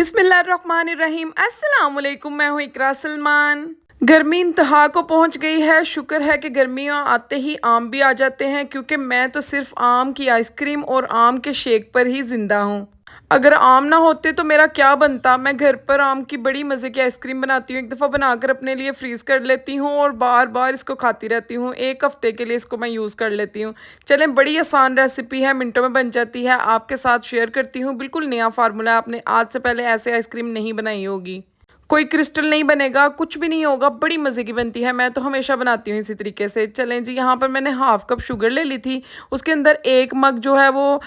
बिस्मिल्लाहिर्रहमानिर्रहीम। अस्सलाम वालेकुम। मैं हूँ इकरा सलमान। गर्मी इंतहा को पहुँच गई है। शुक्र है कि गर्मियाँ आते ही आम भी आ जाते हैं, क्योंकि मैं तो सिर्फ आम की आइसक्रीम और आम के शेक पर ही ज़िंदा हूँ। अगर आम ना होते तो मेरा क्या बनता। मैं घर पर आम की बड़ी मज़े की आइसक्रीम बनाती हूँ। एक दफ़ा बनाकर अपने लिए फ्रीज़ कर लेती हूँ और बार बार इसको खाती रहती हूँ। एक हफ़्ते के लिए इसको मैं यूज़ कर लेती हूँ। चलें, बड़ी आसान रेसिपी है, मिनटों में बन जाती है। आपके साथ शेयर करती हूँ। बिल्कुल नया फार्मूला है, आपने आज से पहले ऐसे आइसक्रीम नहीं बनाई होगी। कोई क्रिस्टल नहीं बनेगा, कुछ भी नहीं होगा, बड़ी मज़े की बनती है। मैं तो हमेशा बनाती हूँ इसी तरीके से। चलें जी, यहाँ पर मैंने हाफ़ कप शुगर ले ली थी। उसके अंदर 1 मग जो है वो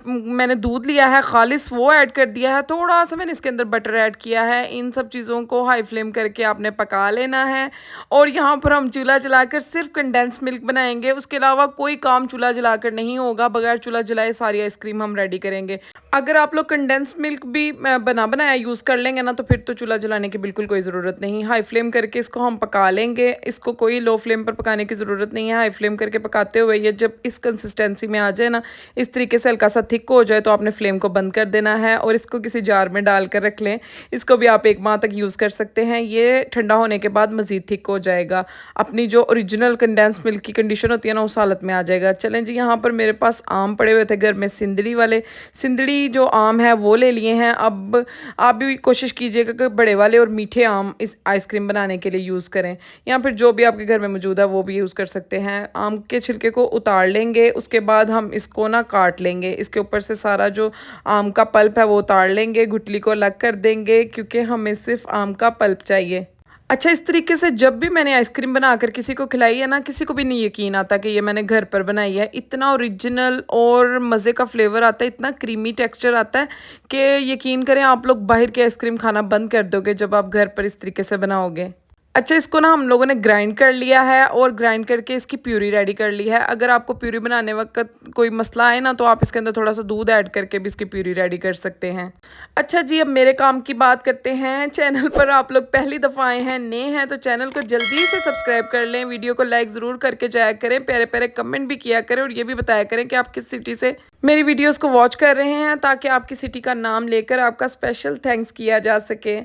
मैंने दूध लिया है खालिस, वो ऐड कर दिया है। थोड़ा-सा मैंने इसके अंदर बटर ऐड किया है। इन सब चीज़ों को हाई फ्लेम करके आपने पका लेना है। और यहाँ पर हम चूल्हा जलाकर सिर्फ़ कंडेंस मिल्क बनाएँगे। उसके अलावा कोई काम चूल्हा जलाकर नहीं होगा। बगैर चूल्हा जलाए सारी आइसक्रीम हम रेडी करेंगे। अगर आप लोग कंडेंस मिल्क भी बना बनाया यूज़ कर लेंगे ना, तो फिर तो चूल्हा जलाने की बिल्कुल कोई ज़रूरत नहीं। हाई फ्लेम करके इसको हम पका लेंगे। इसको कोई लो फ्लेम पर पकाने की ज़रूरत नहीं है। हाई फ्लेम करके पकाते हुए ये जब इस कंसिस्टेंसी में आ जाए ना, इस तरीके से हल्का सा थिक हो जाए, तो आपने फ्लेम को बंद कर देना है और इसको किसी जार में डाल कर रख लें। इसको भी आप 1 माह तक यूज़ कर सकते हैं। ये ठंडा होने के बाद मज़ीद थिक हो जाएगा। अपनी जो ओरिजिनल कंडेंस मिल्क की कंडीशन होती है ना, उस हालत में आ जाएगा। चलें जी, यहाँ पर मेरे पास आम पड़े हुए थे घर में, सिंदड़ी वाले। सिंदड़ी जो आम है वो ले लिए हैं। अब आप भी कोशिश कीजिएगा कि बड़े वाले और मीठे आम इस आइसक्रीम बनाने के लिए यूज़ करें, या फिर जो भी आपके घर में मौजूद है वो भी यूज़ कर सकते हैं। आम के छिलके को उतार लेंगे। उसके बाद हम इसको ना काट लेंगे। इसके ऊपर से सारा जो आम का पल्प है वो उतार लेंगे। गुठली को अलग कर देंगे, क्योंकि हमें सिर्फ आम का पल्प चाहिए। अच्छा, इस तरीके से जब भी मैंने आइसक्रीम बनाकर किसी को खिलाई है ना, किसी को भी नहीं यकीन आता कि ये मैंने घर पर बनाई है। इतना ओरिजिनल और मज़े का फ्लेवर आता है, इतना क्रीमी टेक्सचर आता है कि यकीन करें, आप लोग बाहर की आइसक्रीम खाना बंद कर दोगे जब आप घर पर इस तरीके से बनाओगे। अच्छा, इसको ना हम लोगों ने ग्राइंड कर लिया है और ग्राइंड करके इसकी प्यूरी रेडी कर ली है। अगर आपको प्यूरी बनाने वक़्त कोई मसला आए ना, तो आप इसके अंदर थोड़ा-सा दूध ऐड करके भी इसकी प्यूरी रेडी कर सकते हैं। अच्छा जी, अब मेरे काम की बात करते हैं। चैनल पर आप लोग पहली दफ़ा आए हैं, नए हैं, तो चैनल को जल्दी से सब्सक्राइब कर लें। वीडियो को लाइक ज़रूर करके जाया करें, प्यारे-प्यारे कमेंट भी किया करें और ये भी बताया करें कि आप किस सिटी से मेरी वीडियोज़ को वॉच कर रहे हैं, ताकि आपकी सिटी का नाम लेकर आपका स्पेशल थैंक्स किया जा सके।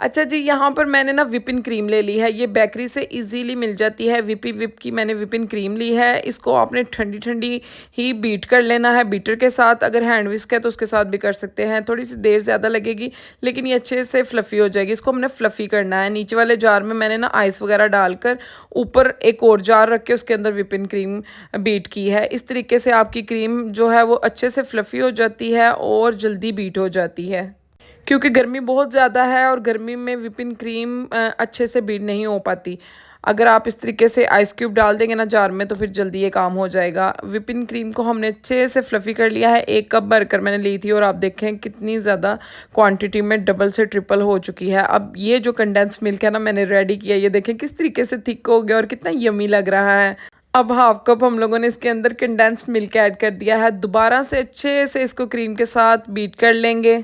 अच्छा जी, यहाँ पर मैंने ना व्हिपिंग क्रीम ले ली है। ये बेकरी से इजीली मिल जाती है। विप की मैंने व्हिपिंग क्रीम ली है। इसको आपने ठंडी-ठंडी ही बीट कर लेना है बीटर के साथ। अगर हैंड विस्क है तो उसके साथ भी कर सकते हैं। थोड़ी-सी देर ज़्यादा लगेगी, लेकिन ये अच्छे से फ्लफ़ी हो जाएगी। इसको हमने फ्लफ़ी करना है। नीचे वाले जार में मैंने ना आइस वगैरह डालकर ऊपर एक और जार रख के उसके अंदर व्हिपिंग क्रीम बीट की है। इस तरीके से आपकी क्रीम जो है वो अच्छे से फ्लफ़ी हो जाती है और जल्दी बीट हो जाती है। क्योंकि गर्मी बहुत ज़्यादा है और गर्मी में व्हिपिंग क्रीम अच्छे से बीट नहीं हो पाती। अगर आप इस तरीके से आइस क्यूब डाल देंगे ना जार में, तो फिर जल्दी ये काम हो जाएगा। व्हिपिंग क्रीम को हमने अच्छे से फ्लफ़ी कर लिया है। 1 कप भरकर मैंने ली थी और आप देखें कितनी ज़्यादा क्वांटिटी में डबल से ट्रिपल हो चुकी है। अब ये जो कंडेंस मिल्क है ना, मैंने रेडी किया, ये देखें किस तरीके से थिक हो गया और कितना यम्मी लग रहा है। अब हाफ कप हम लोगों ने इसके अंदर कंडेंस मिल्क ऐड कर दिया है। दोबारा से अच्छे से इसको क्रीम के साथ बीट कर लेंगे।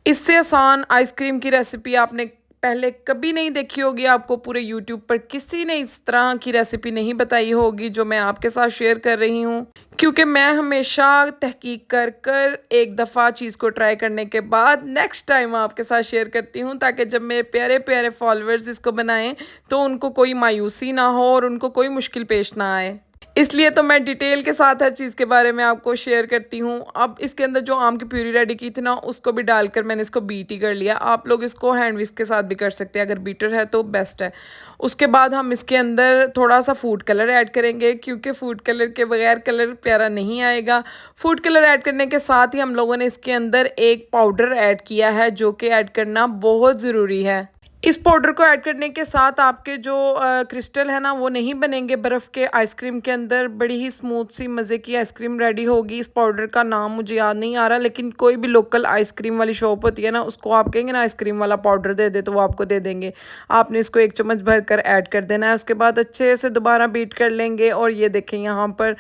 इससे आसान आइसक्रीम की रेसिपी आपने पहले कभी नहीं देखी होगी। आपको पूरे यूट्यूब पर किसी ने इस तरह की रेसिपी नहीं बताई होगी जो मैं आपके साथ शेयर कर रही हूँ, क्योंकि मैं हमेशा तहकीक कर कर एक दफ़ा चीज़ को ट्राई करने के बाद नेक्स्ट टाइम आपके साथ शेयर करती हूँ, ताकि जब मेरे प्यारे प्यारे फॉलोअर्स इसको बनाएं तो उनको कोई मायूसी ना हो और उनको कोई मुश्किल पेश ना आए। इसलिए तो मैं डिटेल के साथ हर चीज़ के बारे में आपको शेयर करती हूँ। अब इसके अंदर जो आम की प्यूरी रेडी की थी ना, उसको भी डालकर मैंने इसको बीट ही कर लिया। आप लोग इसको हैंड विस्क के साथ भी कर सकते हैं, अगर बीटर है तो बेस्ट है। उसके बाद हम इसके अंदर थोड़ा-सा फूड कलर ऐड करेंगे, क्योंकि फूड कलर के बगैर कलर प्यारा नहीं आएगा। फूड कलर ऐड करने के साथ ही हम लोगों ने इसके अंदर एक पाउडर ऐड किया है, जो कि ऐड करना बहुत ज़रूरी है। इस पाउडर को ऐड करने के साथ आपके जो क्रिस्टल है ना, वो नहीं बनेंगे बर्फ़ के आइसक्रीम के अंदर। बड़ी ही स्मूथ सी मज़े की आइसक्रीम रेडी होगी। इस पाउडर का नाम मुझे याद नहीं आ रहा, लेकिन कोई भी लोकल आइसक्रीम वाली शॉप होती है ना, उसको आप कहेंगे ना आइसक्रीम वाला पाउडर दे दे, तो वो आपको दे देंगे। आपने इसको 1 चम्मच भर कर ऐड कर देना है। उसके बाद अच्छे से दोबारा बीट कर लेंगे और ये देखें यहाँ पर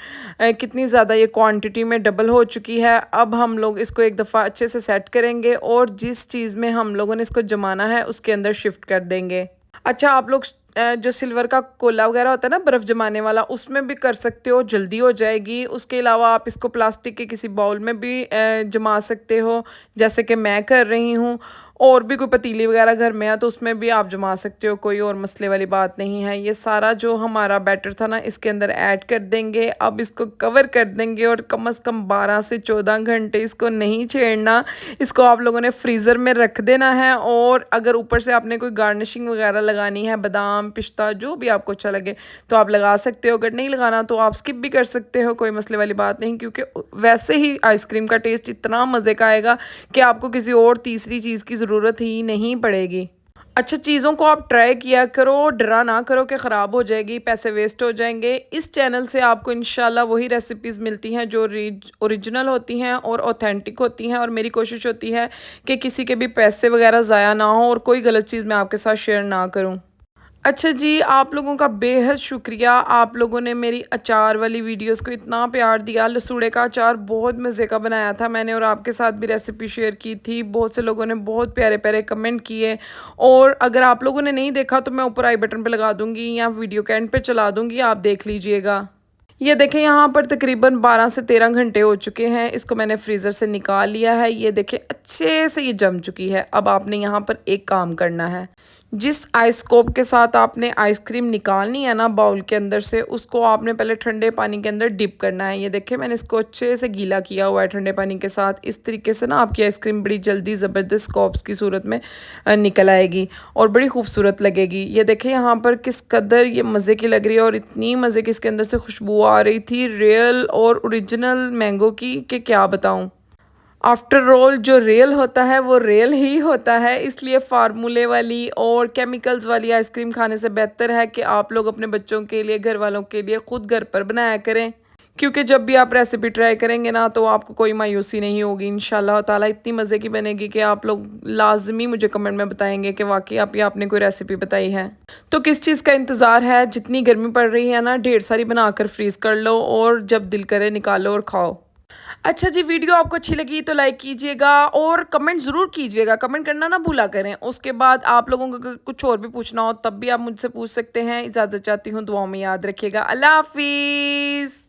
कितनी ज़्यादा ये क्वांटिटी में डबल हो चुकी है। अब हम लोग इसको एक दफ़ा अच्छे से सेट करेंगे और जिस चीज़ में हम लोगों ने इसको जमाना है उसके अंदर शिफ्ट कर देंगे। अच्छा, आप लोग जो सिल्वर का कोला वगैरह होता है ना बर्फ़ जमाने वाला, उसमें भी कर सकते हो, जल्दी हो जाएगी। उसके अलावा आप इसको प्लास्टिक के किसी बाउल में भी जमा सकते हो, जैसे कि मैं कर रही हूँ। और भी कोई पतीली वगैरह घर में है तो उसमें भी आप जमा सकते हो, कोई और मसले वाली बात नहीं है। ये सारा जो हमारा बैटर था ना इसके अंदर ऐड कर देंगे। अब इसको कवर कर देंगे और कम से कम 12 से 14 घंटे इसको नहीं छेड़ना। इसको आप लोगों ने फ्रीज़र में रख देना है। और अगर ऊपर से आपने कोई गार्निशिंग वगैरह लगानी है, बादाम पिस्ता जो भी आपको अच्छा लगे तो आप लगा सकते हो। अगर नहीं लगाना तो आप स्किप भी कर सकते हो, कोई मसले वाली बात नहीं, क्योंकि वैसे ही आइसक्रीम का टेस्ट इतना मज़े का आएगा कि आपको किसी और तीसरी चीज़ की ज़रूरत ही नहीं पड़ेगी। अच्छा, चीज़ों को आप ट्राई किया करो, डरा ना करो कि ख़राब हो जाएगी, पैसे वेस्ट हो जाएंगे। इस चैनल से आपको इंशाल्लाह वही रेसिपीज़ मिलती हैं जो ओरिजिनल होती हैं और ऑथेंटिक होती हैं। और मेरी कोशिश होती है कि किसी के भी पैसे वगैरह ज़ाया ना हो और कोई गलत चीज़ मैं आपके साथ शेयर ना करूँ। अच्छा जी, आप लोगों का बेहद शुक्रिया। आप लोगों ने मेरी अचार वाली वीडियोस को इतना प्यार दिया। लसूड़े का अचार बहुत मज़े का बनाया था मैंने और आपके साथ भी रेसिपी शेयर की थी। बहुत से लोगों ने बहुत प्यारे प्यारे कमेंट किए। और अगर आप लोगों ने नहीं देखा तो मैं ऊपर आई बटन पे लगा दूँगी या वीडियो के एंड पे चला दूँगी, आप देख लीजिएगा। ये देखें, यहाँ पर तकरीबन 12 से 13 घंटे हो चुके हैं। इसको मैंने फ्रीज़र से निकाल लिया है। ये देखें अच्छे से ये जम चुकी है। अब आपने यहाँ पर एक काम करना है, जिस आइस स्कोप के साथ आपने आइसक्रीम निकालनी है ना बाउल के अंदर से, उसको आपने पहले ठंडे पानी के अंदर डिप करना है। ये देखें मैंने इसको अच्छे से गीला किया हुआ है ठंडे पानी के साथ। इस तरीके से ना आपकी आइसक्रीम बड़ी जल्दी ज़बरदस्त स्कोप्स की सूरत में निकल आएगी और बड़ी खूबसूरत लगेगी। ये देखें यहाँ पर किस कदर ये मज़े की लग रही है और इतनी मज़े की इसके अंदर से खुशबू आ रही थी रियल और ओरिजिनल मैंगो की, कि क्या बताऊँ। आफ्टर ऑल जो रियल होता है वो रियल ही होता है, इसलिए फार्मूले वाली और केमिकल्स वाली आइसक्रीम खाने से बेहतर है कि आप लोग अपने बच्चों के लिए, घर वालों के लिए खुद घर पर बनाया करें। क्योंकि जब भी आप रेसिपी ट्राई करेंगे ना तो आपको कोई मायूसी नहीं होगी इंशाल्लाह ताला। इतनी मज़े की बनेगी कि आप लोग लाजमी मुझे कमेंट में बताएंगे कि वाकई आप ये आपने कोई रेसिपी बताई है। तो किस चीज़ का इंतज़ार है, जितनी गर्मी पड़ रही है ना ढेर सारी बनाकर फ्रीज़ कर लो और जब दिल करे निकालो और खाओ। अच्छा जी, वीडियो आपको अच्छी लगी तो लाइक कीजिएगा और कमेंट ज़रूर कीजिएगा, कमेंट करना ना भूला करें। उसके बाद आप लोगों को अगर कुछ और भी पूछना हो तब भी आप मुझसे पूछ सकते हैं। इजाज़त चाहती हूँ, दुआओं में याद रखिएगा। अल्लाह हाफिज़।